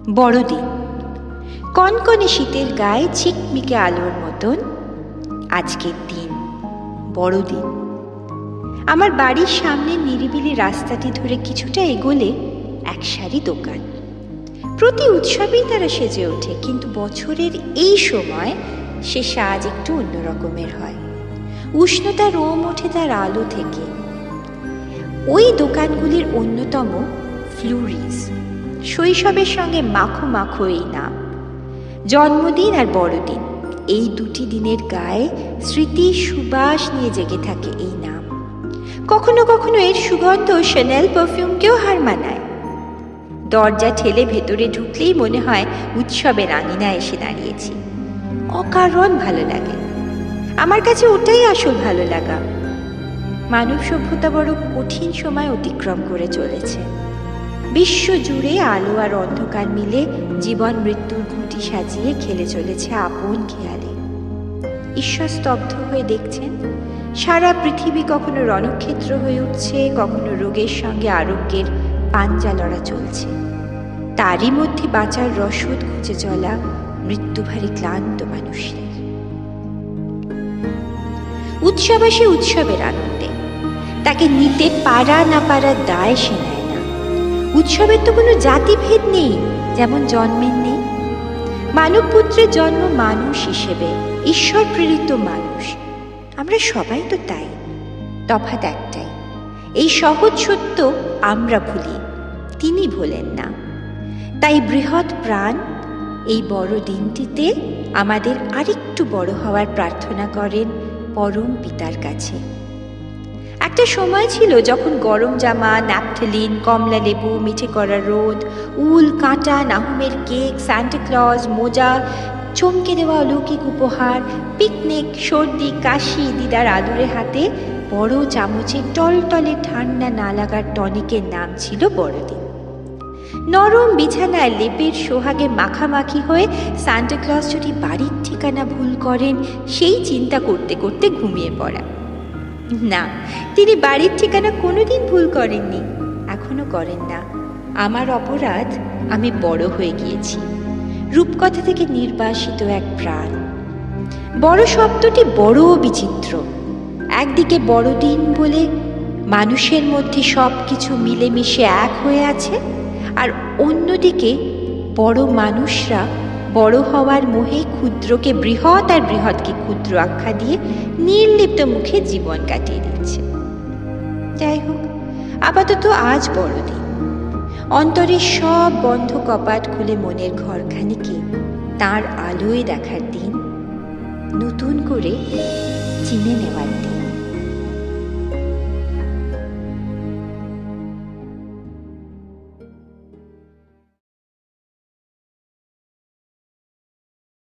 বড়দিন। কনকনে শীতের গায়ে ঝিকমিকে আলোর মতন আজকের দিন, বড়দিন। আমার বাড়ির সামনে নিরিবিলি রাস্তাটি ধরে কিছুটা এগোলে এক সারি দোকান। প্রতি উৎসবেই তারা সেজে ওঠে, কিন্তু বছরের এই সময় সে সাজ একটু অন্যরকমের হয়। উষ্ণতা রোম ওঠে তার আলো থেকে। ওই দোকানগুলির অন্যতম ফ্লুরিজ। শৈশবের সঙ্গে মাখো মাখো এই নাম। জন্মদিন আর বড়দিন, এই দুটি দিনের গায়ে স্মৃতির সুবাস নিয়ে জেগে থাকে এই নাম। কখনো কখনো এর সুগন্ধ শ্যানেল পারফিউমকেও হার মানায়। দরজা ঠেলে ভেতরে ঢুকলেই মনে হয় উৎসবের আঙিনায় এসে দাঁড়িয়েছি। অকারণ ভালো লাগে। আমার কাছে ওটাই আসল ভালো লাগা। মানব সভ্যতা বড় কঠিন সময় অতিক্রম করে চলেছে। বিশ্ব জুড়ে আলো আর অন্ধকার মিলে জীবন মৃত্যুর ঘুঁটি সাজিয়ে খেলে চলেছে আপন খেয়ালে। ঈশ্বর স্তব্ধ হয়ে দেখছেন। সারা পৃথিবী কখনো রণক্ষেত্র হয়ে উঠছে, কখনো রোগের সঙ্গে আরোগ্যের পাঞ্জা লড়া চলছে। তারই মধ্যে বাঁচার রসদ খুঁজে চলা মৃত্যুভারী ক্লান্ত মানুষদের। উৎসব আসে উৎসবের আনন্দে, তাকে নিতে পারা না পারার দায় সে নেয় না। উৎসবের তো কোনো জাতিভেদ নেই, যেমন জন্মের নেই। মানবপুত্রের জন্ম মানুষ হিসেবে, ঈশ্বর প্রেরিত মানুষ। আমরা সবাই তো তাই। তফাৎ একটাই, এই সহজ সত্য আমরা ভুলি, তিনি ভোলেন না। তাই বৃহৎ প্রাণ এই বড় দিনটিতে আমাদের আরেকটু বড় হওয়ার প্রার্থনা করেন পরম পিতার কাছে। একটা সময় ছিল যখন গরম জামা, ন্যাপথলিন, কমলা লেবু, মিঠে করা রোদ, উল, কাঁটা, নাহুমের কেক, সান্টা ক্লজ, মোজা, চমকে দেওয়া অলৌকিক উপহার, পিকনিক, সর্দি, কাশি, দিদার আদুরে হাতে বড় চামচে টলটলে ঠান্ডা না লাগার টনিকের নাম ছিল বড়দিন। নরম বিছানায় লেপের সোহাগে মাখামাখি হয়ে সান্টা ক্লজ যদি বাড়ির ঠিকানা ভুল করেন, সেই চিন্তা করতে করতে ঘুমিয়ে পড়া। না, তিনি বাড়ির ঠিকানা কোনোদিন ভুল করেননি, এখনো করেন না। আমার অপরাধ, আমি বড় হয়ে গিয়েছি। রূপকথা থেকে নির্বাসিত এক প্রাণ। বড় শব্দটি বড় বিচিত্র। একদিকে বড়দিন বলে মানুষের মধ্যে সব কিছু মিলেমিশে এক হয়ে আছে, আর অন্যদিকে বড় মানুষরা বড় হওয়ার মোহে ক্ষুদ্রকে বৃহৎ আর বৃহৎকে ক্ষুদ্র আখ্যা দিয়ে নির্লিপ্ত মুখে জীবন কাটিয়ে দিচ্ছে। যাই হোক, আপাতত আজ বড়দিন। অন্তরের সব বন্ধ কপাট খুলে মনের ঘরখানিকে তার আলোয় দেখার দিন, নতুন করে চিনে নেওয়ার দিন।